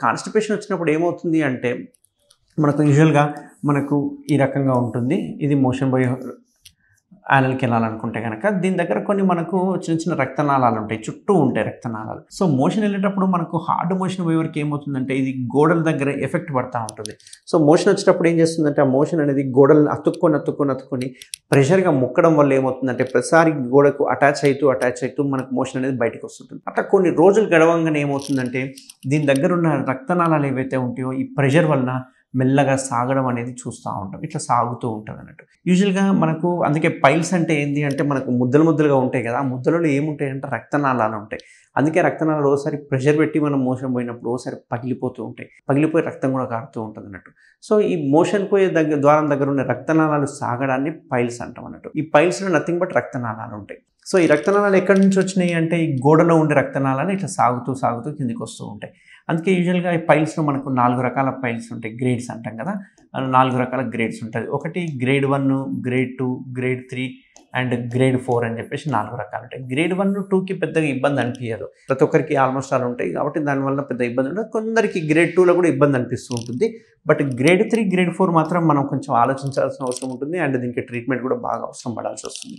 Constipation వచ్చినప్పుడు ఏమవుతుంది అంటే మనకు యూజువల్‌గా మనకు ఈ రకంగా ఉంటుంది. ఇది మోషన్ బోయే యానల్‌కి వెళ్ళాలనుకుంటే గనక దీని దగ్గర కొన్ని మనకు చిన్న చిన్న రక్తనాళాలు ఉంటాయి. చుట్టూ ఉంటాయి రక్తనాళాలు. సో, మోషన్ వెళ్ళేటప్పుడు మనకు హార్డ్ మోషన్ పోయే వరకు ఏమవుతుందంటే ఇది గోడల దగ్గర ఎఫెక్ట్ పడతా ఉంటుంది. సో, మోషన్ వచ్చేటప్పుడు ఏం చేస్తుందంటే ఆ మోషన్ అనేది గోడలను అతుక్కొని ప్రెషర్‌గా ముక్కడం వల్ల ఏమవుతుందంటే ప్రతిసారి గోడకు అటాచ్ అయితూ మనకు మోషన్ అనేది బయటికి వస్తుంటుంది. అట్లా కొన్ని రోజులు గడవంగానే ఏమవుతుందంటే దీని దగ్గర ఉన్న రక్తనాళాలు ఏవైతే ఉంటాయో ఈ ప్రెషర్ వలన మెల్లగా సాగడం అనేది చూస్తూ ఉంటాం. ఇట్లా సాగుతూ ఉంటదన్నట్టు. యూజువల్‌గా మనకు అందుకే పైల్స్ అంటే ఏంది అంటే మనకు ముద్దలుగా ఉంటాయి కదా! ఆ ముద్దలలో ఏముంటాయంటే రక్తనాళాలు ఉంటాయి. అందుకే రక్తనాళాలు ఓసారి ప్రెషర్ పెట్టి మనం మోషన్ పోయినప్పుడు ఓసారి పగిలిపోతూ ఉంటాయి. పగిలిపోయి రక్తం కూడా కారుతూ ఉంటదన్నట్టు. సో, ఈ మోషన్ పోయే ద్వారం దగ్గర ఉన్న రక్తనాళాలు సాగడాన్ని పైల్స్ అంటాం అన్నట్టు. ఈ పైల్స్‌లో నథింగ్ బట్ రక్తనాళాలు ఉంటాయి. సో, ఈ రక్తనాళాలు ఎక్కడి నుంచి వచ్చినాయి అంటే ఈ గోడలో ఉండే రక్తనాళాలు ఇట్లా సాగుతూ కిందకి వస్తూ ఉంటాయి. అందుకే యూజువల్‌గా ఈ పైల్స్‌లో మనకు 4 రకాల పైల్స్ ఉంటాయి. గ్రేడ్స్ అంటాం కదా! 4 రకాల గ్రేడ్స్ ఉంటాయి. ఒకటి grade 1, grade 2, grade 3 and grade 4 అని చెప్పేసి 4 రకాలు ఉంటాయి. గ్రేడ్ 1, 2కి పెద్దగా ఇబ్బంది అనిపియదు. ప్రతి ఒక్కరికి ఆల్మోస్ట్ అలా ఉంటాయి. కాబట్టి దానివల్ల పెద్ద ఇబ్బంది ఉండదు. కొందరికి గ్రేడ్ 2లో కూడా ఇబ్బంది అనిపిస్తూ ఉంటుంది. బట్ గ్రేడ్ 3, గ్రేడ్ 4 మాత్రం మనం కొంచెం ఆలోచించాల్సిన అవసరం ఉంటుంది. అండ్ దీనికి ట్రీట్మెంట్ కూడా బాగా అవసరం పడాల్సి వస్తుంది.